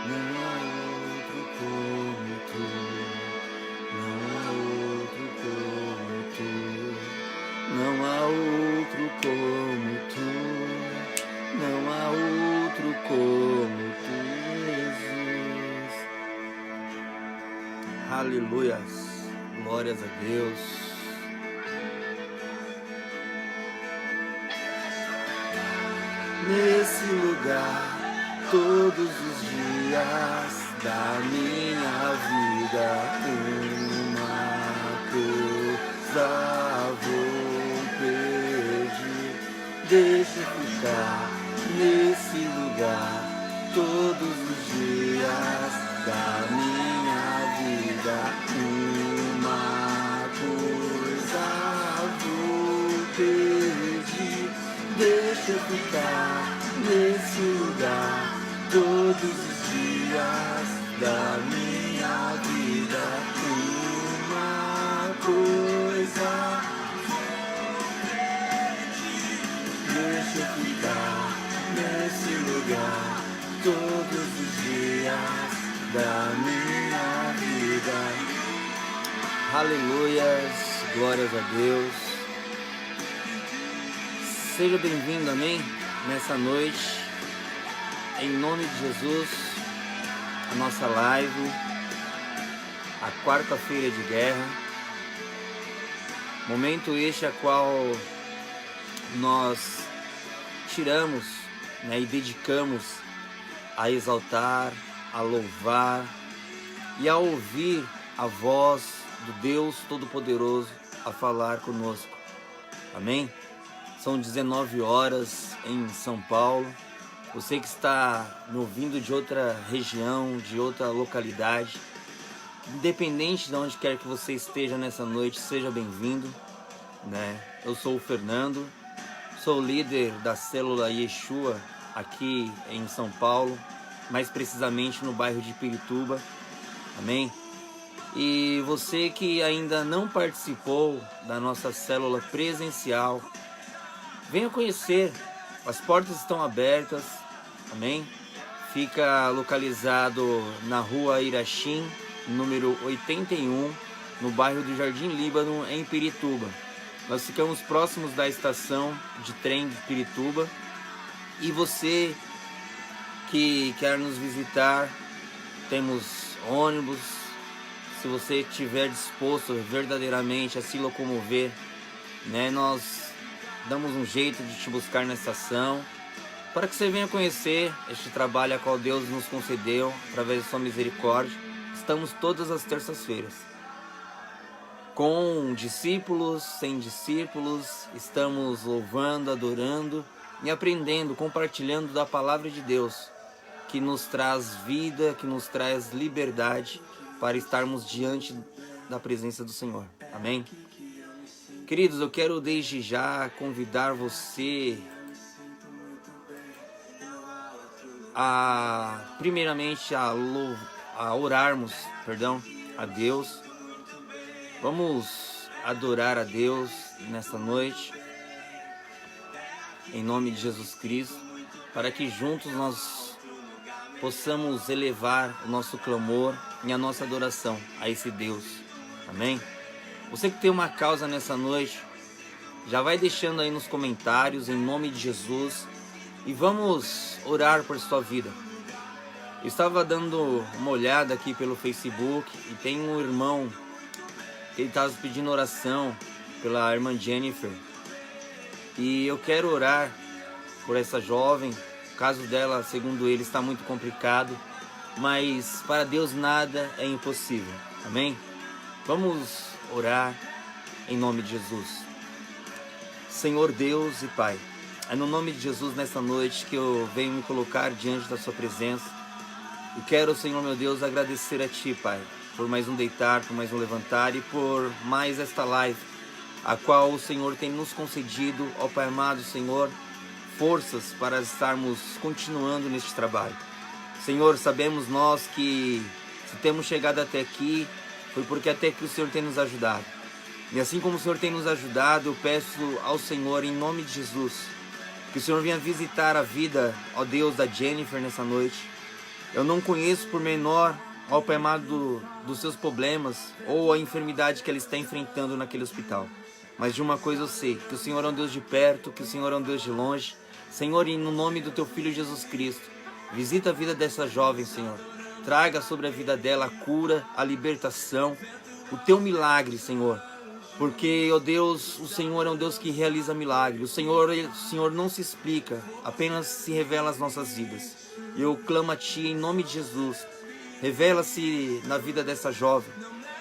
não há outro como tu, não há outro como tu, não há outro como tu, não há outro como tu, Jesus. Aleluias, glórias a Deus. Nesse lugar, todos os dias da minha vida, uma coisa vou pedir. Deixa eu ficar nesse lugar, todos os dias da minha vida, uma coisa vou pedir. Deixa eu ficar nesse lugar todos os dias da minha vida. Uma coisa, deixa eu ficar nesse lugar todos os dias da minha vida. Aleluias, glórias a Deus. Seja bem-vindo, amém? Nessa noite, em nome de Jesus, a nossa live, a quarta-feira de guerra, momento este a qual nós tiramos, e dedicamos a exaltar, a louvar e a ouvir a voz do Deus Todo-Poderoso a falar conosco, amém? São 19 horas em São Paulo. Você que está me ouvindo de outra região, de outra localidade, independente de onde quer que você esteja nessa noite, seja bem-vindo, Eu sou o Fernando, sou líder da célula Yeshua aqui em São Paulo, mais precisamente no bairro de Pirituba, amém? E você que ainda não participou da nossa célula presencial, venha conhecer, as portas estão abertas, amém? Fica localizado na rua Irachim, número 81, no bairro do Jardim Líbano, em Pirituba. Nós ficamos próximos da estação de trem de Pirituba. E você que quer nos visitar, temos ônibus. Se você estiver disposto verdadeiramente a se locomover, nós damos um jeito de te buscar na estação, para que você venha conhecer este trabalho a qual Deus nos concedeu, através de sua misericórdia. Estamos todas as terças-feiras, com discípulos, sem discípulos, estamos louvando, adorando e aprendendo, compartilhando da palavra de Deus, que nos traz vida, que nos traz liberdade, para estarmos diante da presença do Senhor, amém? Queridos, eu quero desde já convidar você primeiramente a orarmos, a Deus. Vamos adorar a Deus nesta noite, em nome de Jesus Cristo, para que juntos nós possamos elevar o nosso clamor e a nossa adoração a esse Deus, amém? Você que tem uma causa nessa noite, já vai deixando aí nos comentários, em nome de Jesus, e vamos orar por sua vida. Eu estava dando uma olhada aqui pelo Facebook e tem um irmão que ele estava pedindo oração pela irmã Jennifer. E eu quero orar por essa jovem. O caso dela, segundo ele, está muito complicado, mas para Deus nada é impossível, amém? Vamos orar em nome de Jesus. Senhor Deus e Pai, é no nome de Jesus nessa noite que eu venho me colocar diante da sua presença. E quero, Senhor meu Deus, agradecer a Ti, Pai, por mais um deitar, por mais um levantar e por mais esta live, a qual o Senhor tem nos concedido, ó Pai amado, Senhor, forças para estarmos continuando neste trabalho. Senhor, sabemos nós que se temos chegado até aqui, foi porque até aqui o Senhor tem nos ajudado. E assim como o Senhor tem nos ajudado, eu peço ao Senhor, em nome de Jesus, que o Senhor venha visitar a vida, ó Deus, da Jennifer nessa noite. Eu não conheço por menor, ó Pai amado, dos seus problemas ou a enfermidade que ela está enfrentando naquele hospital. Mas de uma coisa eu sei, que o Senhor é um Deus de perto, que o Senhor é um Deus de longe. Senhor, e no nome do Teu Filho Jesus Cristo, visita a vida dessa jovem, Senhor. Traga sobre a vida dela a cura, a libertação, o Teu milagre, Senhor. Porque, ó Deus, o Senhor é um Deus que realiza milagres. O Senhor não se explica, apenas se revela às nossas vidas. E eu clamo a Ti em nome de Jesus. Revela-se na vida dessa jovem.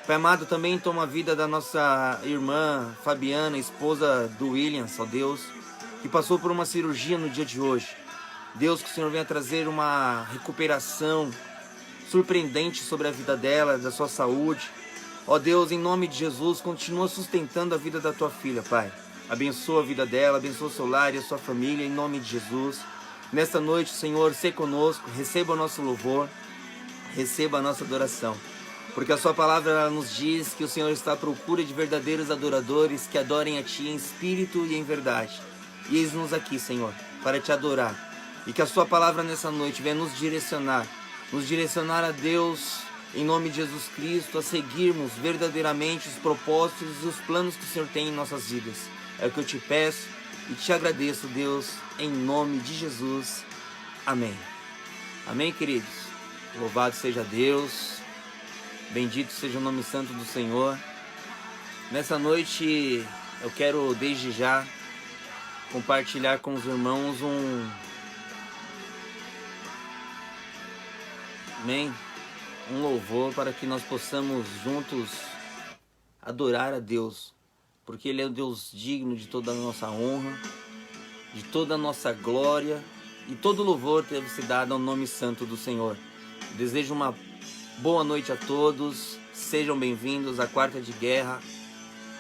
Pai amado, também toma a vida da nossa irmã Fabiana, esposa do Williams, ó Deus, que passou por uma cirurgia no dia de hoje. Deus, que o Senhor venha trazer uma recuperação surpreendente sobre a vida dela, da sua saúde. Ó Deus, em nome de Jesus, continua sustentando a vida da Tua filha, Pai. Abençoa a vida dela, abençoa o seu lar e a sua família, em nome de Jesus. Nesta noite, Senhor, se conosco, receba o nosso louvor, receba a nossa adoração. Porque a Sua palavra nos diz que o Senhor está à procura de verdadeiros adoradores que adorem a Ti em espírito e em verdade. E eis-nos aqui, Senhor, para Te adorar. E que a Sua palavra nessa noite venha nos direcionar a Deus, em nome de Jesus Cristo, a seguirmos verdadeiramente os propósitos e os planos que o Senhor tem em nossas vidas. É o que eu te peço e te agradeço, Deus, em nome de Jesus. Amém. Amém, queridos? Louvado seja Deus. Bendito seja o nome santo do Senhor. Nessa noite eu quero desde já compartilhar com os irmãos um louvor para que nós possamos juntos adorar a Deus, porque Ele é o Deus digno de toda a nossa honra, de toda a nossa glória, e todo louvor deve ser dado ao nome santo do Senhor. Desejo uma boa noite a todos, sejam bem-vindos à Quarta de Guerra,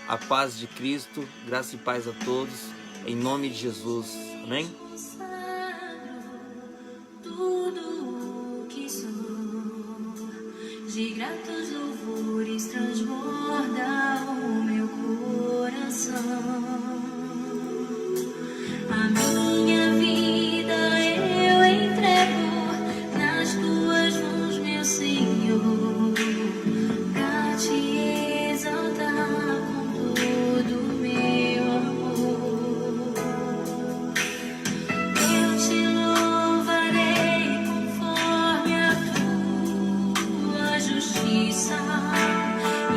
a paz de Cristo, graça e paz a todos, em nome de Jesus, amém? De gratos louvores transborda o meu coração. A minha vida eu entrego nas Tuas mãos, meu Senhor, pra Te exaltar com todo o meu amor. Eu Te louvarei conforme a Tua justiça e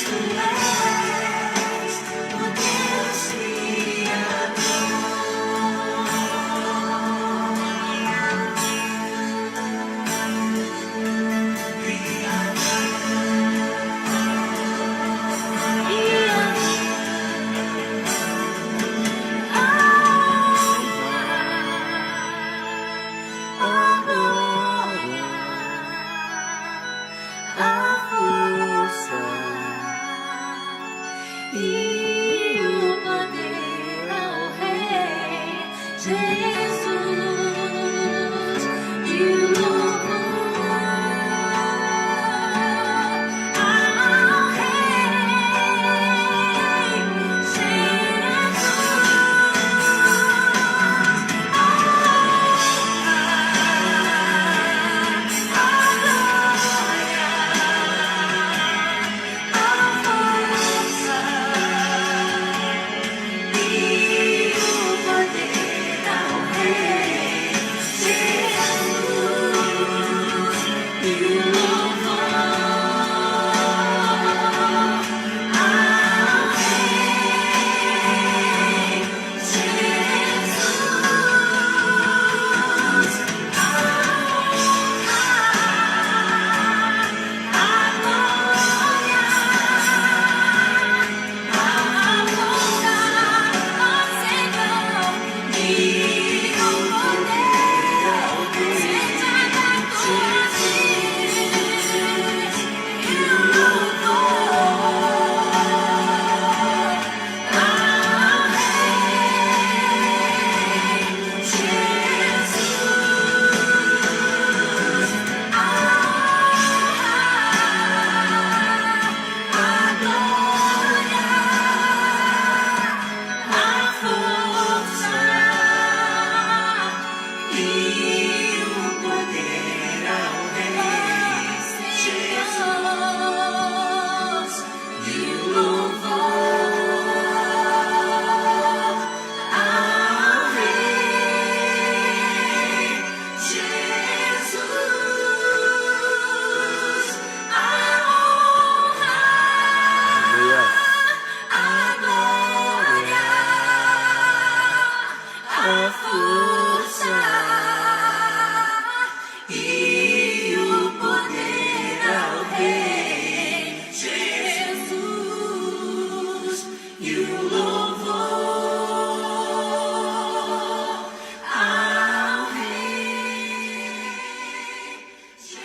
tu és o Deus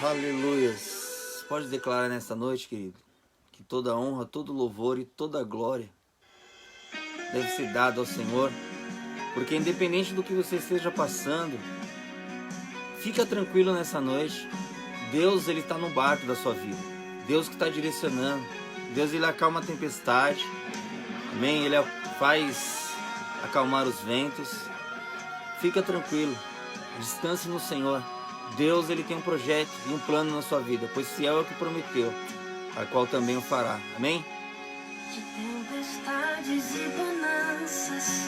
Aleluias. Pode declarar nessa noite, querido, que toda honra, todo louvor e toda glória deve ser dado ao Senhor, porque independente do que você esteja passando, fica tranquilo nessa noite. Deus, Ele está no barco da sua vida. Deus que está direcionando. Deus, Ele acalma a tempestade. Amém? Ele faz acalmar os ventos. Fica tranquilo. Descanse no Senhor. Deus, Ele tem um projeto e um plano na sua vida, pois fiel é o que prometeu, a qual também o fará. Amém? De tempestades e bonanças,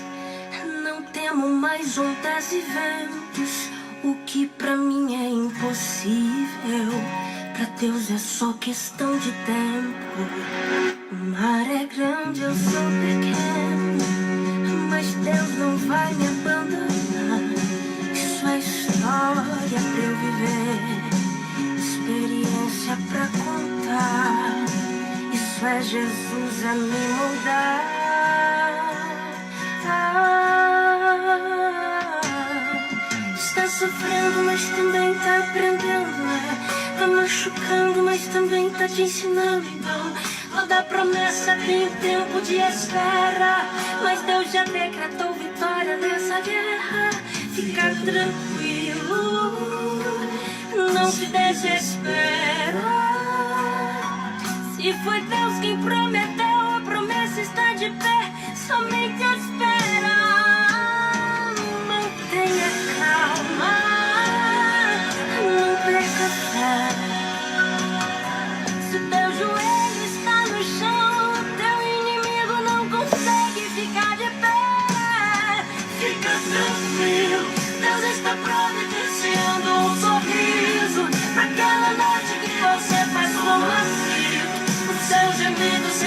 não temo mais ondas e ventos. O que pra mim é impossível, pra Deus é só questão de tempo. O mar é grande, eu sou pequeno, mas Deus não vai me abandonar. Isso é história pra eu viver, experiência pra contar. Isso é Jesus a me moldar. Está sofrendo, mas também tá aprendendo. Tá machucando, mas também tá te ensinando. Então, toda promessa tem tempo de espera, mas Deus já decretou vitória nessa guerra. Fica tranquilo, não se desespera. Se foi Deus quem prometeu, a promessa está de pé. Somente espera, mantenha calma, não perca a fé. Se teu joelho está no chão, teu inimigo não consegue ficar de pé. Fica tranquilo, Deus está providenciando um sorriso pra aquela noite que você faz como assim. Seus gemidos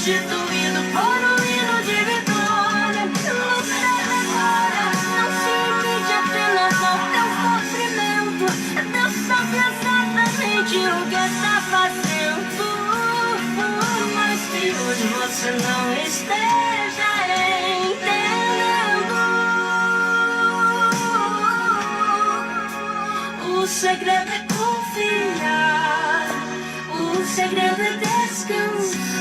substituído por um hino de vitória. No céu agora não se limite apenas ao teu sofrimento. Deus sabe exatamente o que está fazendo. Mas que hoje você não esteja entendendo. O segredo é confiar, o segredo é descansar.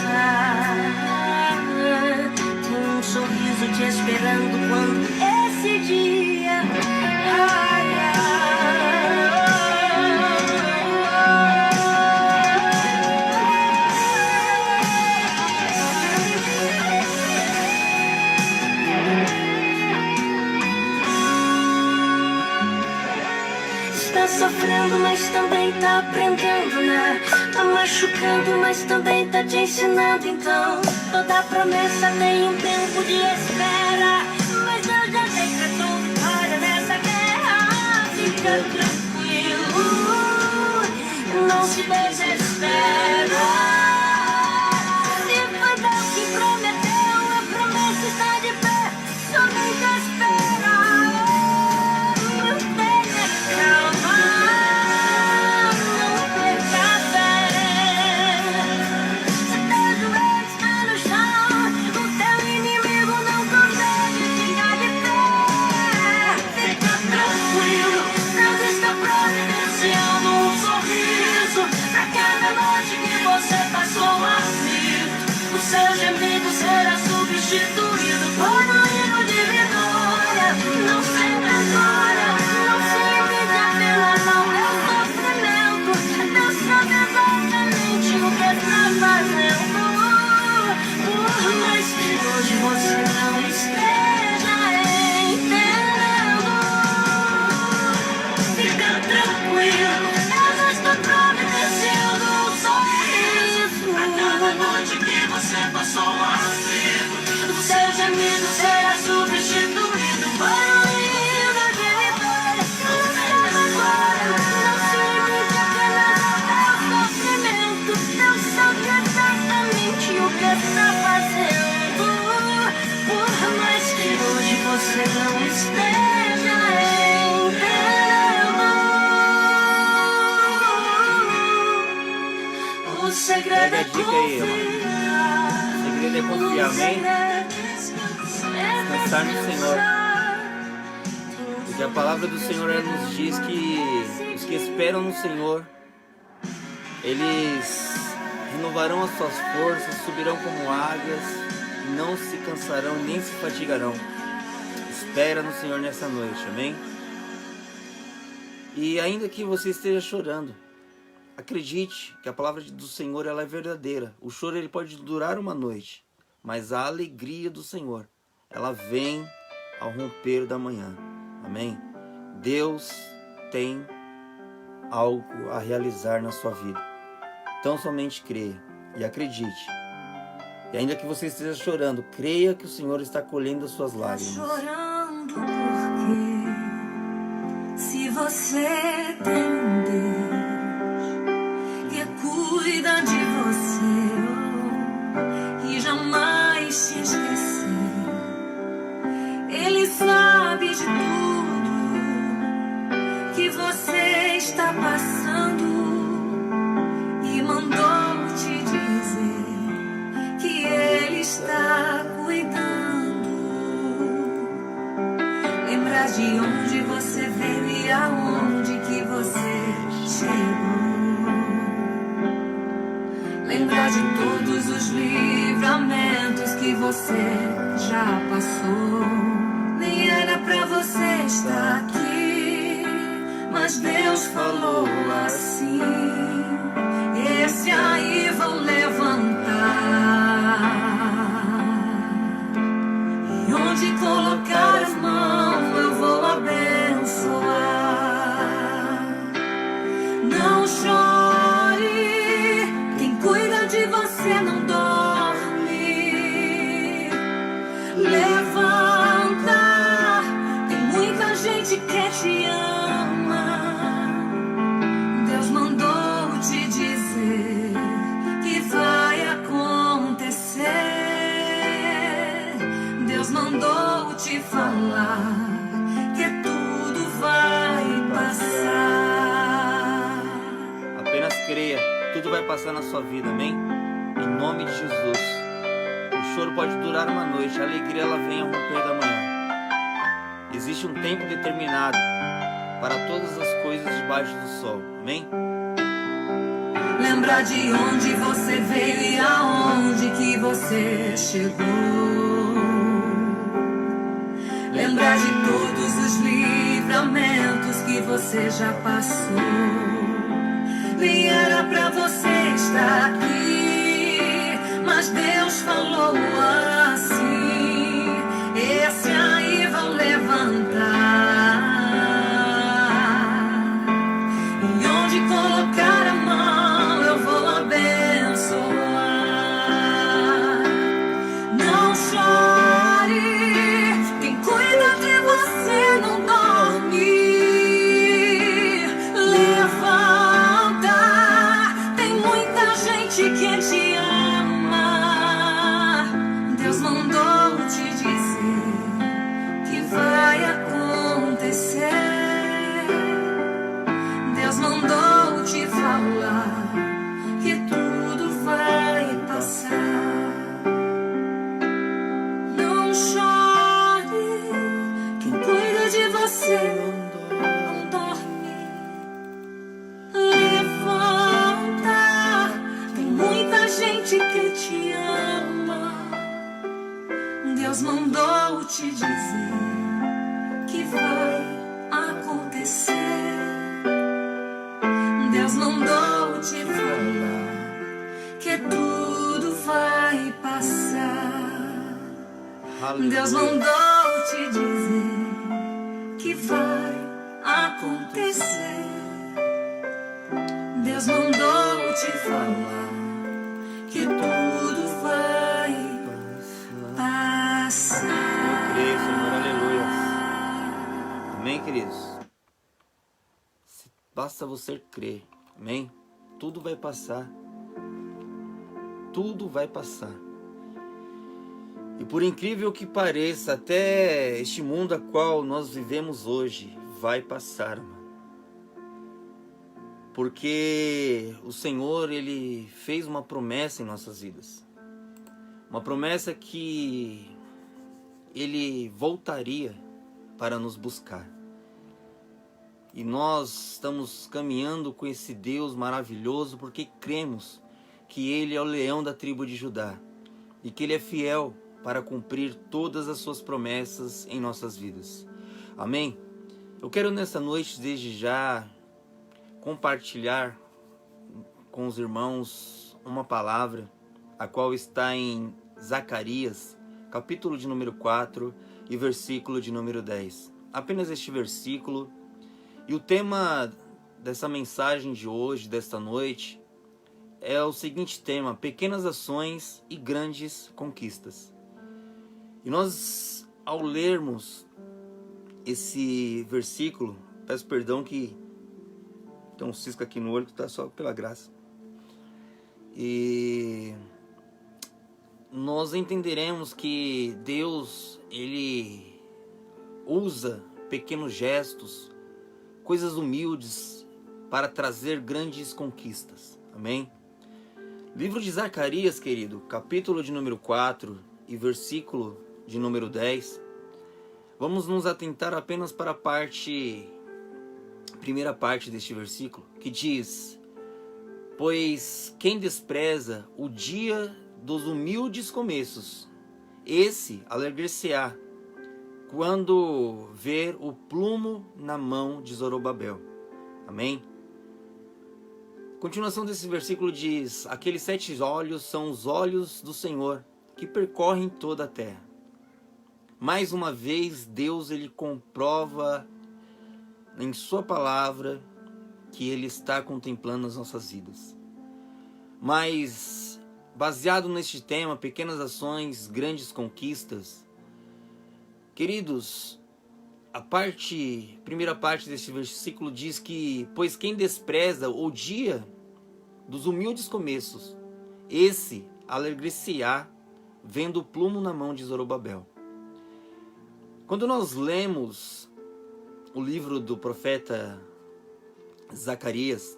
Tem um sorriso te esperando quando esse dia Tá sofrendo, mas também tá aprendendo, né? Tá machucando, mas também tá te ensinando. Então, toda promessa tem um tempo de espera. Mas eu já decretou vitória nessa guerra. Fica tranquilo, não se desespera. Se foi Deus que prometeu, a promessa está de pé. Somente espera. Mantenha calma, não perca a fé. Se teus joelhos estão no chão, o teu inimigo não consegue ficar de pé. Fica tranquilo, Deus está providenciando um sorriso pra cada noite que você passou aflito. O seu gemido será substituído por um hino de vitória. Não sempre agora, não se limite apenas ao teu sofrimento. Deus sabe exatamente o que está fazendo. Mas que hoje você não esteja entendendo. Fica tranquilo, Deus está providenciando um sorriso pra cada noite que você passou aflito. O seu gemido será substituído por um hino de vitória. Não sabe agora, não se limite apenas ao teu sofrimento. Deus sabe exatamente o que está fazendo. Por mais que hoje você não esteja entendendo. O segredo Pega é a dica aí, confiar. O segredo é confiar, amém? Descansar no Senhor. Porque a palavra do Senhor ela nos diz que os que esperam no Senhor, eles renovarão as suas forças, subirão como águias, e não se cansarão nem se fatigarão. Espera no Senhor nessa noite, amém? E ainda que você esteja chorando, acredite que a palavra do Senhor ela é verdadeira. O choro ele pode durar uma noite, mas a alegria do Senhor ela vem ao romper da manhã. Amém? Deus tem algo a realizar na sua vida. Então somente creia e acredite. E ainda que você esteja chorando, creia que o Senhor está colhendo as suas lágrimas. Chorando porque se você tem Deus que cuida de você e jamais te esqueceu, Ele sabe de tudo que você está passando e mandou te dizer que Ele está cuidando. Lembrar de onde você veio e aonde que você chegou. Lembrar de todos os livramentos que você já passou. Nem era pra você estar aqui, mas Deus falou assim: esse aí vão levantar, e onde colocar as mãos eu vou abençoar. Não chore, quem cuida de você não dorme. Levanta, tem muita gente que te ama. Deus mandou te dizer te falar que tudo vai passar. Apenas creia, tudo vai passar na sua vida, amém? Em nome de Jesus. O choro pode durar uma noite, a alegria ela vem ao romper da manhã. Existe um tempo determinado para todas as coisas debaixo do sol, amém? Lembrar de onde você veio e aonde que você chegou. Lembrar de todos os livramentos que você já passou. Nem era pra você estar aqui, mas Deus falou assim: esse aí vão levantar. E onde colocar a mão eu vou abençoar. Não chore, quem cuida de você não dorme. Levanta, tem muita gente que te ama. Deus mandou te dizer que vai acontecer. Deus mandou te falar que tudo vai passar. Não chore, quem cuida de você não dorme. Levanta, tem muita gente que te ama. Deus mandou te dizer que vai acontecer. Deus mandou te falar que tudo vai passar. Deus mandou te dizer que vai acontecer. Deus mandou te falar que tudo vai passar. Eu creio, Senhor, aleluia. Amém, queridos? Basta você crer, amém? Tudo vai passar. Tudo vai passar. E por incrível que pareça, até este mundo a qual nós vivemos hoje vai passar, mano. Porque o Senhor, Ele fez uma promessa em nossas vidas. Uma promessa que Ele voltaria para nos buscar. E nós estamos caminhando com esse Deus maravilhoso porque cremos que Ele é o leão da tribo de Judá e que Ele é fiel para cumprir todas as suas promessas em nossas vidas. Amém? Eu quero nessa noite, desde já, compartilhar com os irmãos uma palavra, a qual está em Zacarias, capítulo de número 4 e versículo de número 10. Apenas este versículo. E o tema dessa mensagem de hoje, desta noite, é o seguinte tema: pequenas ações e grandes conquistas. E nós, ao lermos esse versículo, peço perdão que tem um cisco aqui no olho, que está só pela graça. E nós entenderemos que Deus, Ele usa pequenos gestos, coisas humildes para trazer grandes conquistas. Amém? Livro de Zacarias, querido, capítulo de número 4 e versículo de número 10. Vamos nos atentar apenas para a primeira parte deste versículo, que diz: pois quem despreza o dia dos humildes começos, esse alegrar-se-á quando ver o plumo na mão de Zorobabel. Amém? Continuação desse versículo diz: aqueles 7 olhos são os olhos do Senhor, que percorrem toda a terra. Mais uma vez, Deus, Ele comprova em sua palavra que Ele está contemplando as nossas vidas. Mas, baseado neste tema, pequenas ações, grandes conquistas, queridos, a primeira parte deste versículo diz que: pois quem despreza o dia dos humildes começos, esse alegrar-se-á vendo o plumo na mão de Zorobabel. Quando nós lemos o livro do profeta Zacarias,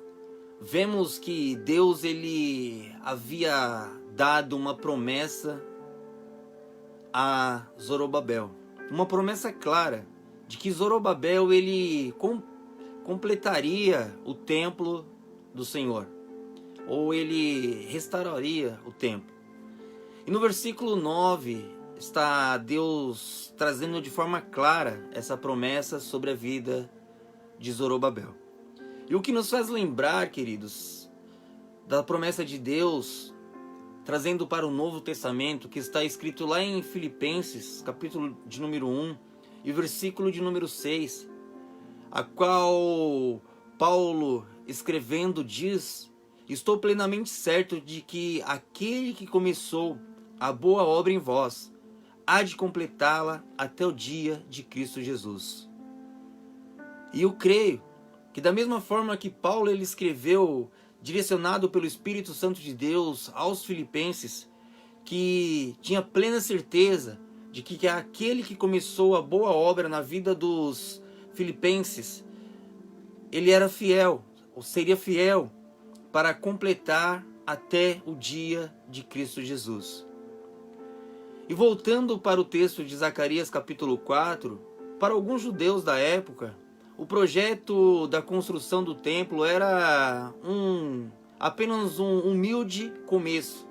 vemos que Deus ele havia dado uma promessa a Zorobabel. Uma promessa clara de que Zorobabel ele completaria o templo do Senhor, ou ele restauraria o templo. E no versículo 9 está Deus trazendo de forma clara essa promessa sobre a vida de Zorobabel. E o que nos faz lembrar, queridos, da promessa de Deus, trazendo para o Novo Testamento, que está escrito lá em Filipenses, capítulo de número 1, e versículo de número 6, a qual Paulo, escrevendo, diz: estou plenamente certo de que aquele que começou a boa obra em vós, há de completá-la até o dia de Cristo Jesus. E eu creio que da mesma forma que Paulo ele escreveu, direcionado pelo Espírito Santo de Deus aos filipenses, que tinha plena certeza de que aquele que começou a boa obra na vida dos filipenses, ele era fiel, ou seria fiel, para completar até o dia de Cristo Jesus. E voltando para o texto de Zacarias capítulo 4, para alguns judeus da época, o projeto da construção do templo era apenas um humilde começo,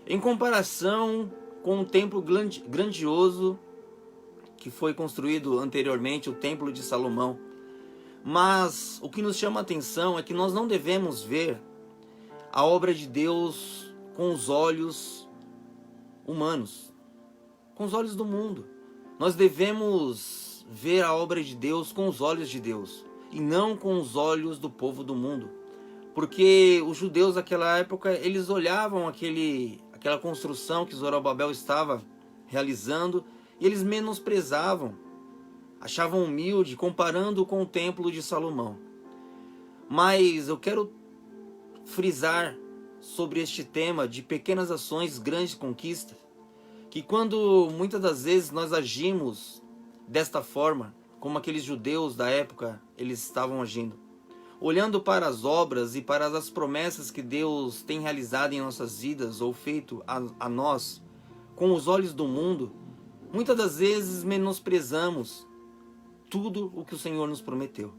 em comparação com o templo grandioso que foi construído anteriormente, o Templo de Salomão. Mas o que nos chama a atenção é que nós não devemos ver a obra de Deus com os olhos humanos, com os olhos do mundo. Nós devemos ver a obra de Deus com os olhos de Deus e não com os olhos do povo do mundo, porque os judeus daquela época eles olhavam aquela construção que Zorobabel estava realizando e eles menosprezavam, achavam humilde, comparando com o templo de Salomão. Mas eu quero frisar sobre este tema de pequenas ações, grandes conquistas, que quando muitas das vezes nós agimos desta forma, como aqueles judeus da época eles estavam agindo, olhando para as obras e para as promessas que Deus tem realizado em nossas vidas ou feito a nós com os olhos do mundo, muitas das vezes menosprezamos tudo o que o Senhor nos prometeu.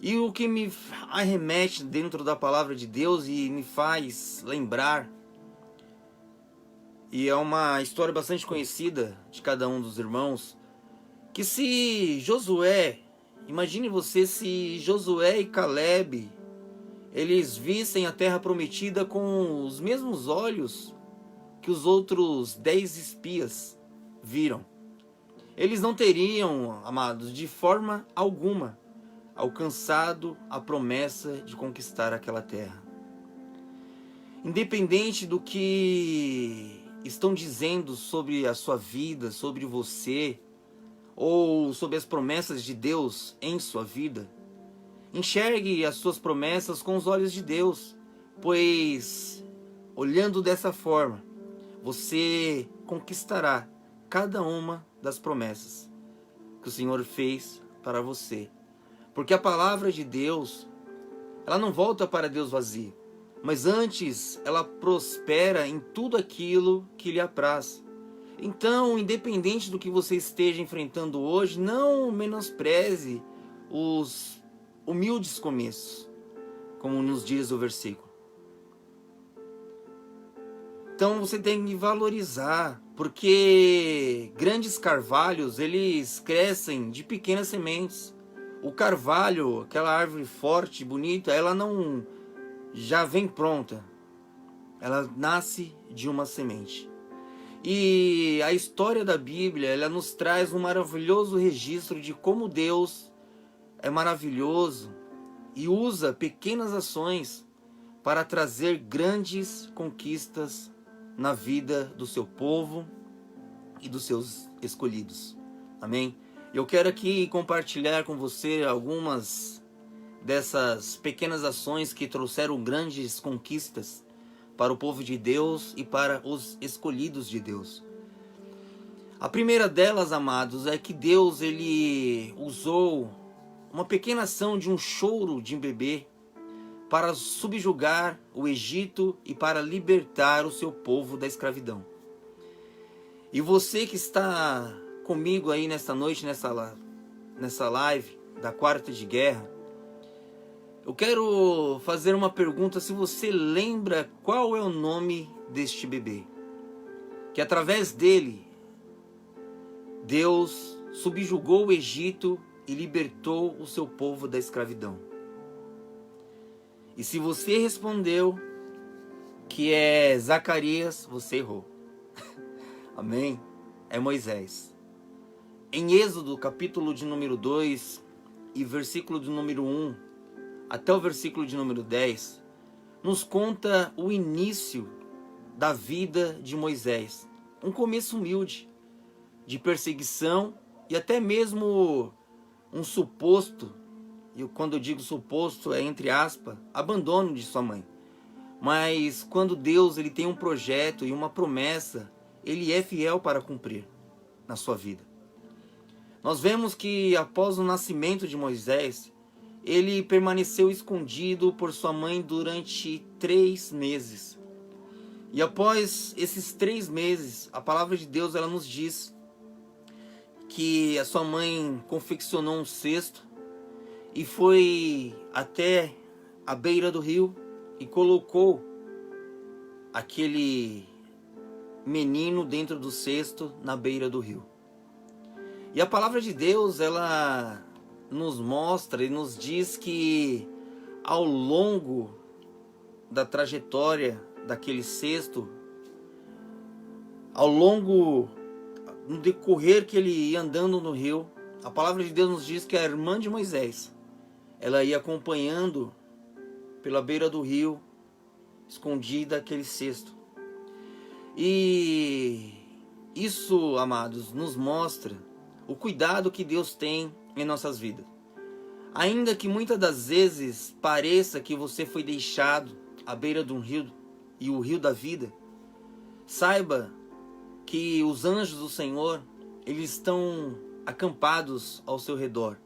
E o que me arremete dentro da palavra de Deus e me faz lembrar, e é uma história bastante conhecida de cada um dos irmãos, que se Josué, imagine você se Josué e Caleb, eles vissem a terra prometida com os mesmos olhos que os outros 10 espias viram. Eles não teriam, amados, de forma alguma, alcançado a promessa de conquistar aquela terra. Independente do que estão dizendo sobre a sua vida, sobre você, ou sobre as promessas de Deus em sua vida, enxergue as suas promessas com os olhos de Deus, pois, olhando dessa forma, você conquistará cada uma das promessas que o Senhor fez para você. Porque a palavra de Deus, ela não volta para Deus vazia, mas antes ela prospera em tudo aquilo que lhe apraz. Então, independente do que você esteja enfrentando hoje, não menospreze os humildes começos, como nos diz o versículo. Então você tem que valorizar, porque grandes carvalhos, eles crescem de pequenas sementes. O carvalho, aquela árvore forte, bonita, ela não já vem pronta. Ela nasce de uma semente. E a história da Bíblia, ela nos traz um maravilhoso registro de como Deus é maravilhoso e usa pequenas ações para trazer grandes conquistas na vida do seu povo e dos seus escolhidos. Amém? Eu quero aqui compartilhar com você algumas dessas pequenas ações que trouxeram grandes conquistas para o povo de Deus e para os escolhidos de Deus. A primeira delas, amados, é que Deus ele usou uma pequena ação de um choro de um bebê para subjugar o Egito e para libertar o seu povo da escravidão. E você que está comigo aí nesta noite, nessa live da Quarta de Guerra, eu quero fazer uma pergunta, se você lembra qual é o nome deste bebê. Que através dele, Deus subjugou o Egito e libertou o seu povo da escravidão. E se você respondeu que é Zacarias, você errou. Amém? É Moisés. Em Êxodo, capítulo de número 2 e versículo de número 1 até o versículo de número 10, nos conta o início da vida de Moisés. Um começo humilde, de perseguição e até mesmo um suposto, e quando eu digo suposto é entre aspas, abandono de sua mãe. Mas quando Deus ele tem um projeto e uma promessa, ele é fiel para cumprir na sua vida. Nós vemos que após o nascimento de Moisés, ele permaneceu escondido por sua mãe durante 3 meses. E após esses 3 meses, a palavra de Deus ela nos diz que a sua mãe confeccionou um cesto e foi até a beira do rio e colocou aquele menino dentro do cesto na beira do rio. E a palavra de Deus ela nos mostra e nos diz que ao longo da trajetória daquele cesto, no decorrer que ele ia andando no rio, a palavra de Deus nos diz que a irmã de Moisés, ela ia acompanhando pela beira do rio, escondida aquele cesto. E isso, amados, nos mostra o cuidado que Deus tem em nossas vidas. Ainda que muitas das vezes pareça que você foi deixado à beira de um rio e o rio da vida, saiba que os anjos do Senhor, eles estão acampados ao seu redor.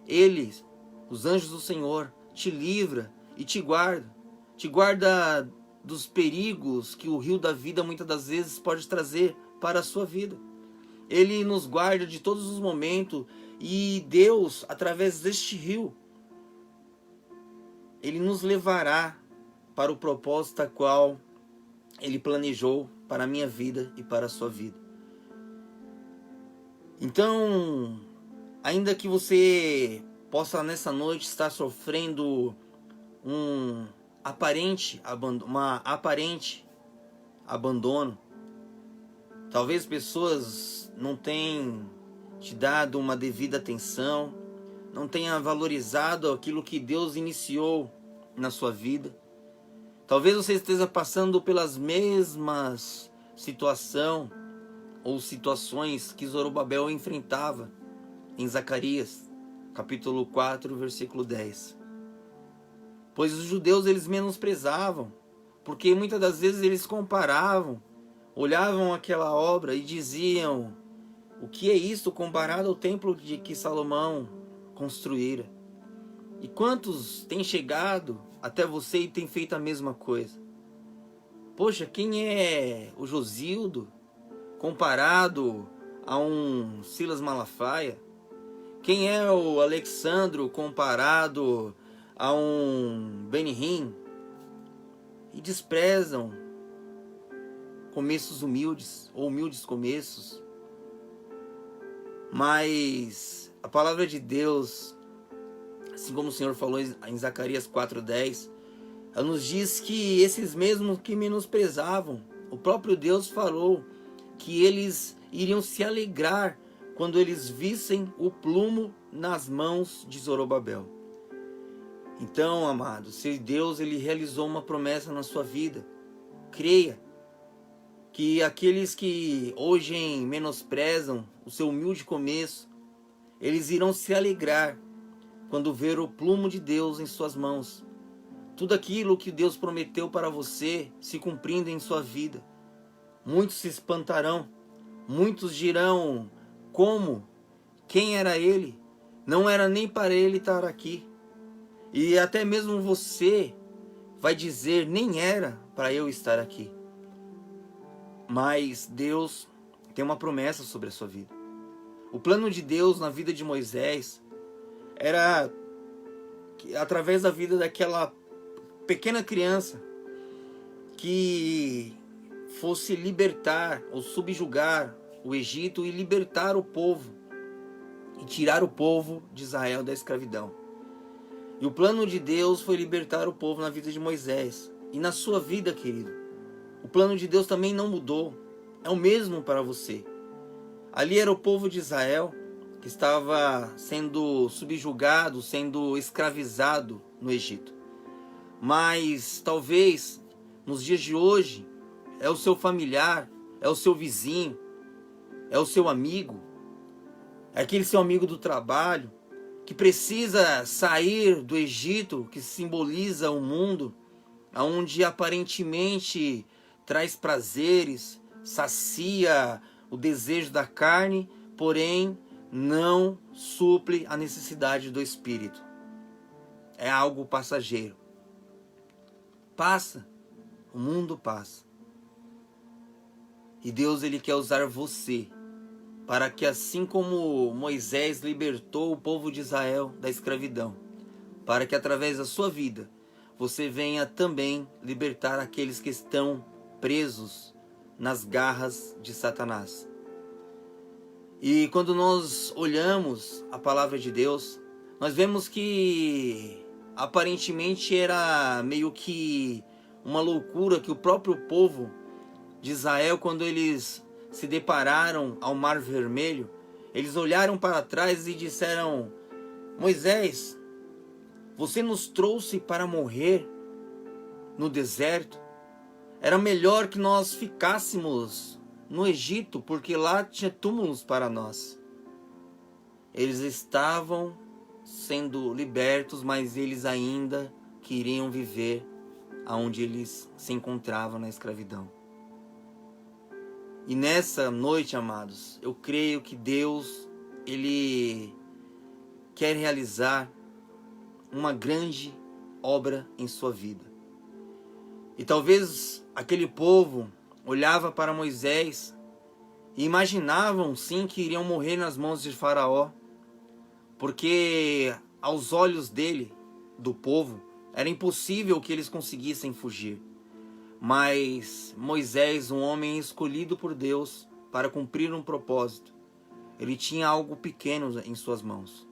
Eles, os anjos do Senhor, te livra e te guarda dos perigos que o rio da vida muitas das vezes pode trazer para a sua vida. Ele nos guarda de todos os momentos e Deus, através deste rio, ele nos levará para o propósito a qual ele planejou para a minha vida e para a sua vida. Então, ainda que você possa nessa noite estar sofrendo um aparente abandono, talvez pessoas não tenham te dado uma devida atenção, não tenha valorizado aquilo que Deus iniciou na sua vida. Talvez você esteja passando pelas mesmas situações ou situações que Zorobabel enfrentava em Zacarias, capítulo 4, versículo 10. Pois os judeus eles menosprezavam, porque muitas das vezes eles comparavam, olhavam aquela obra e diziam: o que é isso comparado ao templo de que Salomão construíra? E quantos têm chegado até você e têm feito a mesma coisa? Poxa, quem é o Josildo comparado a um Silas Malafaia? Quem é o Alexandro comparado a um Benihim? E desprezam começos humildes ou humildes começos. Mas a palavra de Deus, assim como o Senhor falou em Zacarias 4:10, ela nos diz que esses mesmos que menosprezavam, o próprio Deus falou que eles iriam se alegrar quando eles vissem o plumo nas mãos de Zorobabel. Então, amados, se Deus ele realizou uma promessa na sua vida, creia que aqueles que hoje menosprezam o seu humilde começo, eles irão se alegrar quando ver o plumo de Deus em suas mãos. Tudo aquilo que Deus prometeu para você se cumprindo em sua vida. Muitos se espantarão, Muitos dirão: como? Quem era ele? Não era nem para ele estar aqui. E até mesmo você vai dizer: nem era para eu estar aqui. Mas Deus tem uma promessa sobre a sua vida. O plano de Deus na vida de Moisés era que, através da vida daquela pequena criança, que fosse libertar ou subjugar o Egito e libertar o povo e tirar o povo de Israel da escravidão. E o plano de Deus foi libertar o povo na vida de Moisés. E na sua vida, querido, o plano de Deus também não mudou. É o mesmo para você. Ali era o povo de Israel que estava sendo subjugado, sendo escravizado no Egito. Mas talvez nos dias de hoje é o seu familiar, é o seu vizinho, é o seu amigo, é aquele seu amigo do trabalho que precisa sair do Egito, que simboliza o mundo, onde aparentemente traz prazeres, sacia o desejo da carne, porém não suple a necessidade do espírito. É algo passageiro. Passa, o mundo passa. E Deus, ele quer usar você para que, assim como Moisés libertou o povo de Israel da escravidão, para que através da sua vida você venha também libertar aqueles que estão presos nas garras de Satanás. E quando nós olhamos a palavra de Deus, nós vemos que aparentemente era meio que uma loucura que o próprio povo de Israel, quando eles se depararam ao Mar Vermelho, eles olharam para trás e disseram: Moisés, você nos trouxe para morrer no deserto? Era melhor que nós ficássemos no Egito, porque lá tinha túmulos para nós. Eles estavam sendo libertos, mas eles ainda queriam viver aonde eles se encontravam na escravidão. E nessa noite, amados, eu creio que Deus, ele quer realizar uma grande obra em sua vida. E talvez aquele povo olhava para Moisés e imaginavam sim que iriam morrer nas mãos de Faraó, porque aos olhos dele, do povo, era impossível que eles conseguissem fugir. Mas Moisés, um homem escolhido por Deus para cumprir um propósito, ele tinha algo pequeno em suas mãos,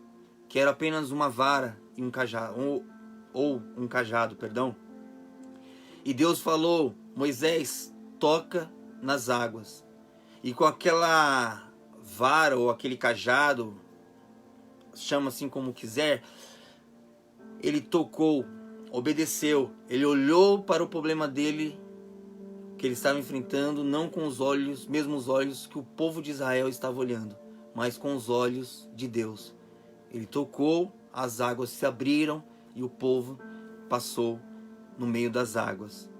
que era apenas uma vara e um cajado, ou um cajado, perdão. E Deus falou: Moisés, toca nas águas. E com aquela vara ou aquele cajado, chama assim como quiser, ele tocou, obedeceu, ele olhou para o problema dele, que ele estava enfrentando, não com os olhos, mesmos olhos que o povo de Israel estava olhando, mas com os olhos de Deus. Ele tocou, as águas se abriram e o povo passou no meio das águas.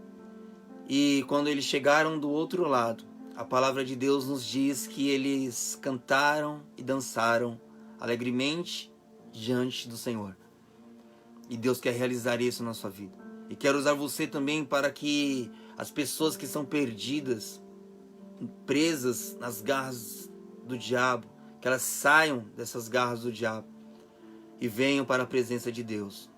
E quando eles chegaram do outro lado, a palavra de Deus nos diz que eles cantaram e dançaram alegremente diante do Senhor. E Deus quer realizar isso na sua vida. E quer usar você também para que as pessoas que são perdidas, presas nas garras do diabo, que elas saiam dessas garras do diabo e venham para a presença de Deus.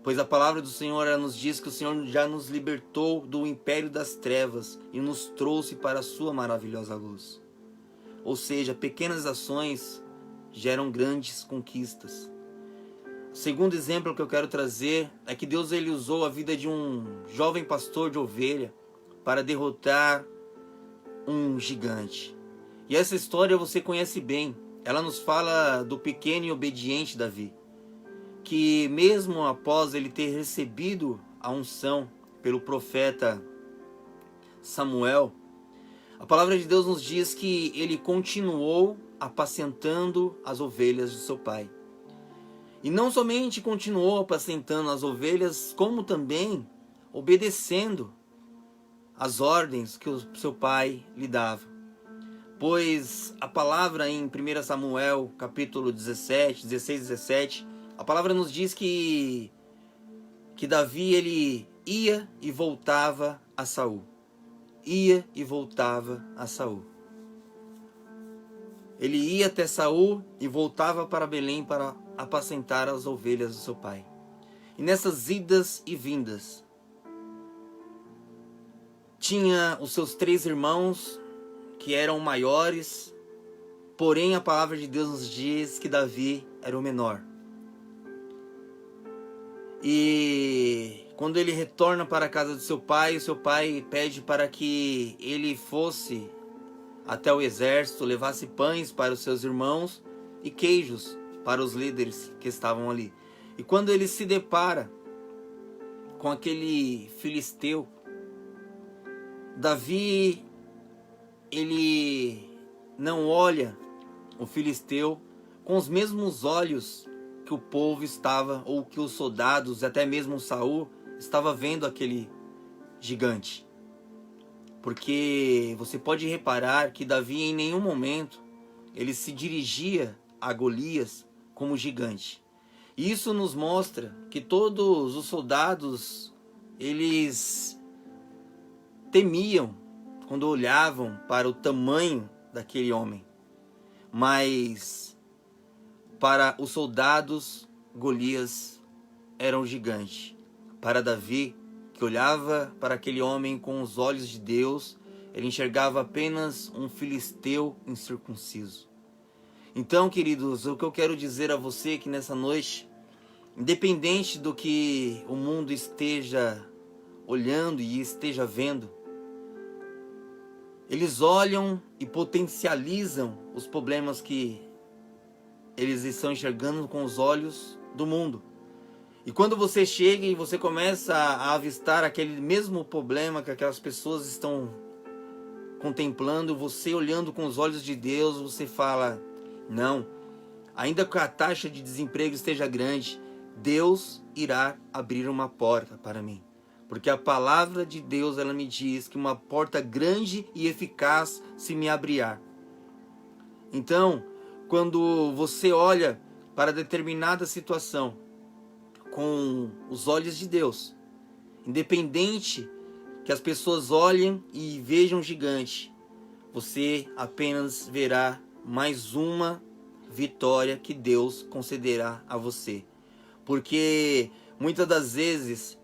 Pois a palavra do Senhor, ela nos diz que o Senhor já nos libertou do império das trevas e nos trouxe para a sua maravilhosa luz. Ou seja, pequenas ações geram grandes conquistas. O segundo exemplo que eu quero trazer é que Deus, ele usou a vida de um jovem pastor de ovelha para derrotar um gigante. E essa história você conhece bem. Ela nos fala do pequeno e obediente Davi, que mesmo após ele ter recebido a unção pelo profeta Samuel, a palavra de Deus nos diz que ele continuou apacentando as ovelhas de seu pai. E não somente continuou apacentando as ovelhas, como também obedecendo as ordens que o seu pai lhe dava. pois a palavra em 1 Samuel, capítulo 16, 17, a palavra nos diz que Davi, ele ia e voltava a Saul. Ia e voltava a Saul. Ele ia até Saul e voltava para Belém para apacentar as ovelhas do seu pai. E nessas idas e vindas, tinha os seus 3 irmãos que eram maiores, porém a palavra de Deus nos diz que Davi era o menor. E quando ele retorna para a casa do seu pai, o seu pai pede para que ele fosse até o exército, levasse pães para os seus irmãos e queijos para os líderes que estavam ali. E quando ele se depara com aquele filisteu, Davi, ele não olha o filisteu com os mesmos olhos que o povo estava, ou que os soldados, até mesmo Saul, estava vendo aquele gigante. Porque você pode reparar que Davi em nenhum momento ele se dirigia a Golias como gigante. E isso nos mostra que todos os soldados, eles temiam quando olhavam para o tamanho daquele homem. Mas para os soldados, Golias era um gigante. Para Davi, que olhava para aquele homem com os olhos de Deus, ele enxergava apenas um filisteu incircunciso. Então, queridos, o que eu quero dizer a você é que nessa noite, independente do que o mundo esteja olhando e esteja vendo, eles olham e potencializam os problemas que eles estão enxergando com os olhos do mundo. E quando você chega e você começa a avistar aquele mesmo problema que aquelas pessoas estão contemplando, você olhando com os olhos de Deus, você fala: não, ainda que a taxa de desemprego esteja grande, Deus irá abrir uma porta para mim. Porque a palavra de Deus, ela me diz que uma porta grande e eficaz se me abrirá. Então, quando você olha para determinada situação com os olhos de Deus, independente que as pessoas olhem e vejam um gigante, você apenas verá mais uma vitória que Deus concederá a você. Porque muitas das vezes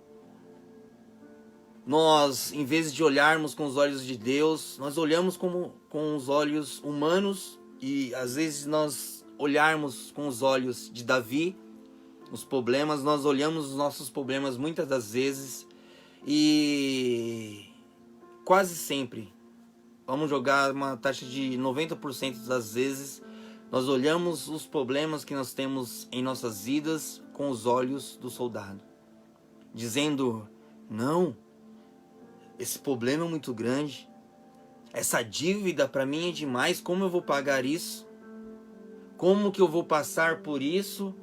nós, em vez de olharmos com os olhos de Deus, nós olhamos com os olhos humanos, e às vezes nós olharmos com os olhos de Davi, os problemas, nós olhamos os nossos problemas muitas das vezes e quase sempre, vamos jogar uma taxa de 90% das vezes, nós olhamos os problemas que nós temos em nossas vidas com os olhos do soldado, dizendo: não, esse problema é muito grande, essa dívida para mim é demais, como eu vou pagar isso? Como que eu vou passar por isso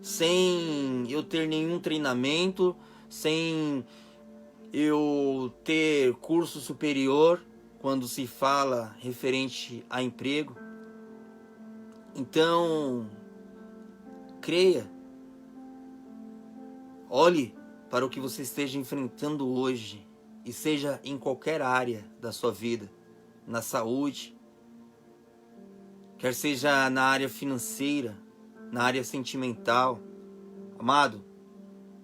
sem eu ter nenhum treinamento, sem eu ter curso superior quando se fala referente a emprego? Então, creia, olhe para o que você esteja enfrentando hoje, e seja em qualquer área da sua vida, na saúde, quer seja na área financeira, na área sentimental. Amado,